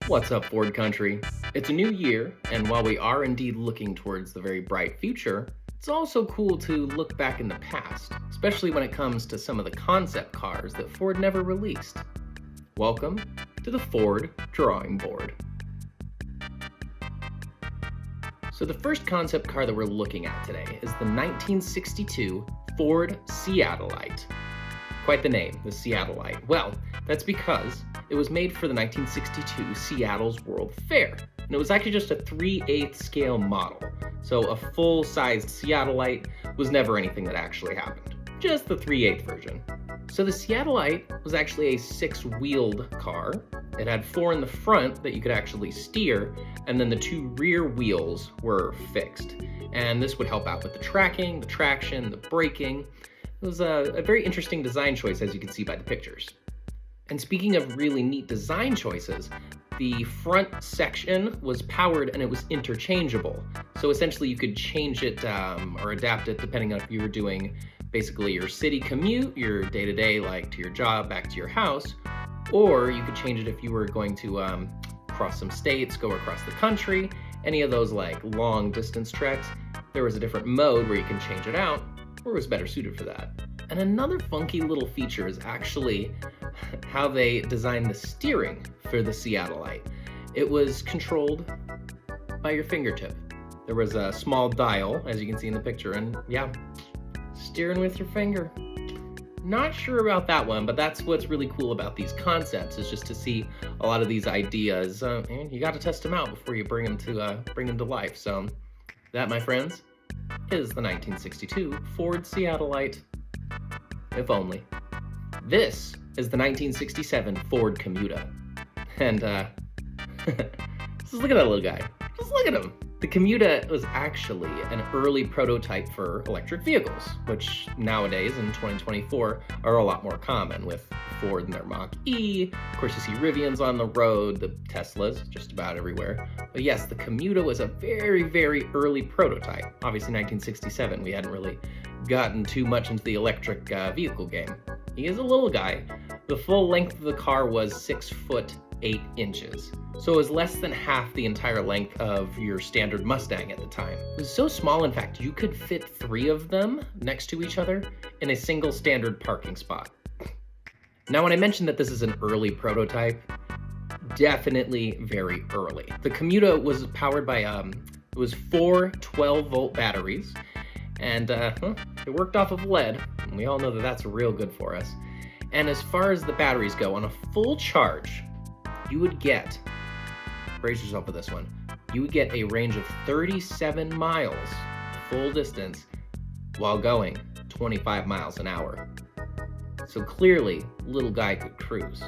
What's up, Ford Country? It's a new year, and while we are indeed looking towards the very bright future, it's also cool to look back in the past, especially when it comes to some of the concept cars that Ford never released. Welcome to the Ford Drawing Board. So the first concept car that we're looking at today is the 1962 Ford Seattle-ite. Quite the name, the Seattle-ite. Well, that's because it was made for the 1962 Seattle's World Fair, and it was actually just a 3/8 scale model. So a full-sized Seattle-ite was never anything that actually happened, just the 3/8 version. So the Seattle-ite was actually a 6-wheeled car. It had 4 in the front that you could actually steer, and then the 2 rear wheels were fixed. And this would help out with the tracking, the traction, the braking. It was a very interesting design choice, as you can see by the pictures. And speaking of really neat design choices, the front section was powered and it was interchangeable. So essentially you could change it or adapt it depending on if you were doing basically your city commute, your day-to-day, like to your job, back to your house, or you could change it if you were going to cross some states, go across the country, any of those like long distance treks. There was a different mode where you can change it out, or it was better suited for that. And another funky little feature is actually how they designed the steering for the Seattle-ite. It was controlled by your fingertip. There was a small dial, as you can see in the picture, and yeah, steering with your finger. Not sure about that one, but that's what's really cool about these concepts, is just to see a lot of these ideas. And you got to test them out before you bring them to life. So that, my friends, is the 1962 Ford Seattle-ite. If only. This is the 1967 Ford Commuta. And just look at that little guy. Just look at him. The Commuta was actually an early prototype for electric vehicles, which nowadays in 2024 are a lot more common, with Ford and their Mach-E. Of course, you see Rivians on the road, the Teslas just about everywhere. But yes, the Commuta was a very, very early prototype. Obviously 1967, we hadn't really gotten too much into the electric vehicle game. He is a little guy. The full length of the car was 6'8". So it was less than half the entire length of your standard Mustang at the time. It was so small, in fact, you could fit 3 of them next to each other in a single standard parking spot. Now, when I mentioned that this is an early prototype, definitely very early. The Commuta was powered by, it was 4 12-volt batteries, and it worked off of lead, and we all know that that's real good for us. And as far as the batteries go, on a full charge, you would get, brace yourself for this one, you would get a range of 37 miles, full distance, while going 25 miles an hour. So clearly, little guy could cruise.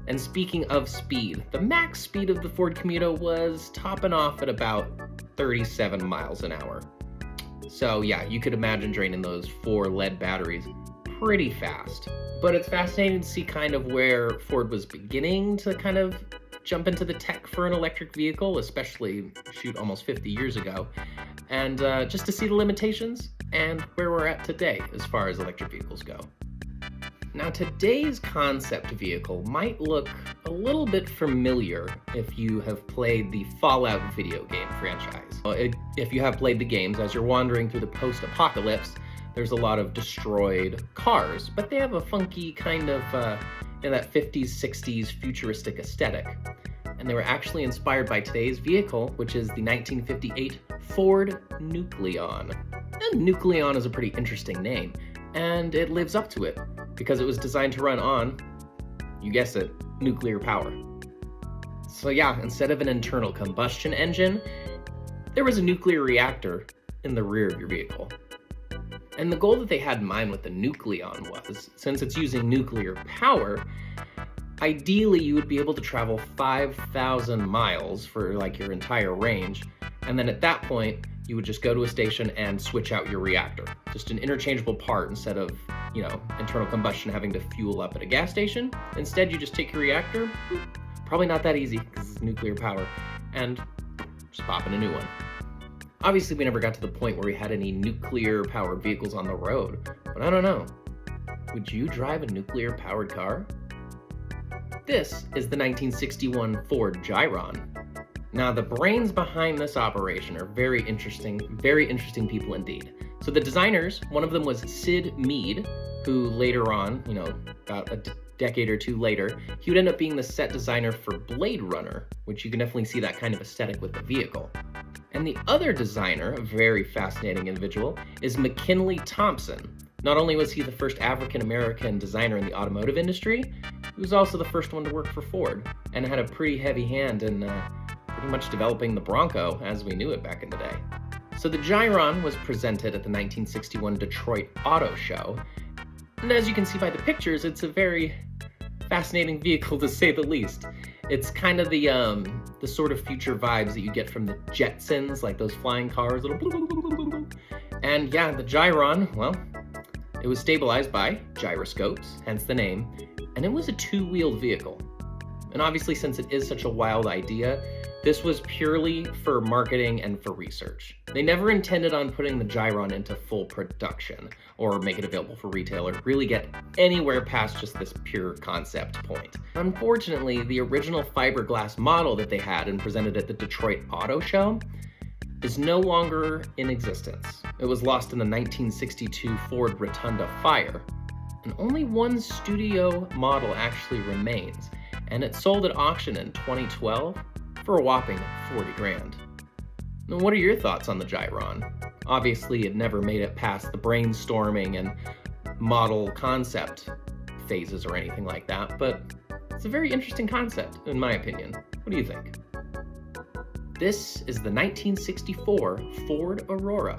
And speaking of speed, the max speed of the Ford Commuta was topping off at about 37 miles an hour. So yeah, you could imagine draining those 4 lead batteries pretty fast. But it's fascinating to see kind of where Ford was beginning to kind of jump into the tech for an electric vehicle, especially, shoot, almost 50 years ago. And just to see the limitations and where we're at today as far as electric vehicles go. Now, today's concept vehicle might look a little bit familiar if you have played the Fallout video game franchise. If you have played the games, as you're wandering through the post-apocalypse, there's a lot of destroyed cars, but they have a funky kind of, that 50s, 60s futuristic aesthetic. And they were actually inspired by today's vehicle, which is the 1958 Ford Nucleon. And Nucleon is a pretty interesting name, and it lives up to it, because it was designed to run on, you guessed it, nuclear power. So yeah, instead of an internal combustion engine, there was a nuclear reactor in the rear of your vehicle. And the goal that they had in mind with the Nucleon was, since it's using nuclear power, ideally you would be able to travel 5,000 miles for like your entire range, and then at that point, you would just go to a station and switch out your reactor. Just an interchangeable part instead of, internal combustion having to fuel up at a gas station. Instead, you just take your reactor, probably not that easy because it's nuclear power, and just pop in a new one. Obviously, we never got to the point where we had any nuclear-powered vehicles on the road, but I don't know. Would you drive a nuclear-powered car? This is the 1961 Ford Gyron. Now, the brains behind this operation are very interesting people indeed. So the designers, one of them was Sid Mead, who later on, about a decade or two later, he would end up being the set designer for Blade Runner, which you can definitely see that kind of aesthetic with the vehicle. And the other designer, a very fascinating individual, is McKinley Thompson. Not only was he the first African-American designer in the automotive industry, he was also the first one to work for Ford, and had a pretty heavy hand in pretty much developing the Bronco as we knew it back in the day. So the Gyron was presented at the 1961 Detroit Auto Show, and as you can see by the pictures, it's a very fascinating vehicle to say the least. It's kind of the sort of future vibes that you get from the Jetsons, like those flying cars. And yeah, the Gyron, well, it was stabilized by gyroscopes, hence the name, and it was a two-wheeled vehicle. And obviously, since it is such a wild idea, this was purely for marketing and for research. They never intended on putting the Gyron into full production or make it available for retail or really get anywhere past just this pure concept point. Unfortunately, the original fiberglass model that they had and presented at the Detroit Auto Show is no longer in existence. It was lost in the 1962 Ford Rotunda fire, and only one studio model actually remains, and it sold at auction in 2012 for a whopping 40 grand. Now, what are your thoughts on the Gyron? Obviously, it never made it past the brainstorming and model concept phases or anything like that, but it's a very interesting concept, in my opinion. What do you think? This is the 1964 Ford Aurora.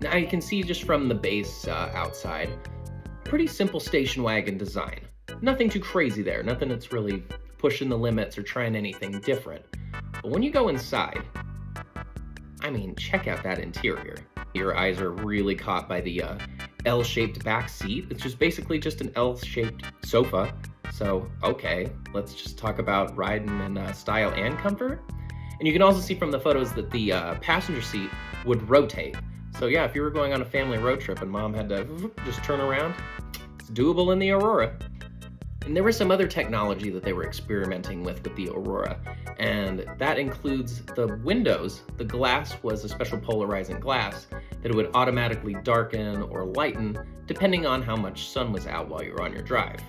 Now, you can see just from the base outside, pretty simple station wagon design. Nothing too crazy there, nothing that's really pushing the limits or trying anything different. But when you go inside, I mean, check out that interior. Your eyes are really caught by the L-shaped back seat. It's just basically just an L-shaped sofa. So, okay, let's just talk about riding in style and comfort. And you can also see from the photos that the passenger seat would rotate. So yeah, if you were going on a family road trip and mom had to just turn around, it's doable in the Aurora. And there was some other technology that they were experimenting with the Aurora, and that includes the windows. The glass was a special polarizing glass that it would automatically darken or lighten depending on how much sun was out while you were on your drive.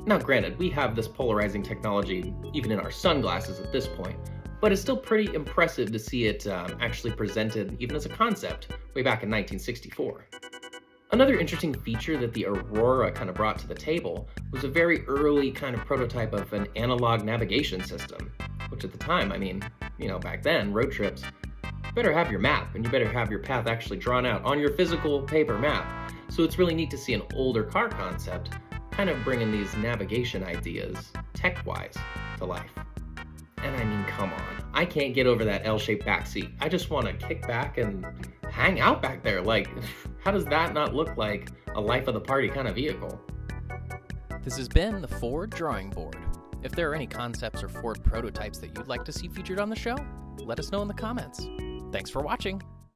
Now granted, we have this polarizing technology even in our sunglasses at this point, but it's still pretty impressive to see it actually presented even as a concept way back in 1964. Another interesting feature that the Aurora kind of brought to the table was a very early kind of prototype of an analog navigation system, which at the time, I mean, back then, road trips, you better have your map and you better have your path actually drawn out on your physical paper map. So it's really neat to see an older car concept kind of bringing these navigation ideas, tech-wise, to life. And I mean, come on, I can't get over that L-shaped back seat. I just want to kick back and hang out back there. Like, how does that not look like a life of the party kind of vehicle? This has been the Ford Drawing Board. If there are any concepts or Ford prototypes that you'd like to see featured on the show, let us know in the comments. Thanks for watching.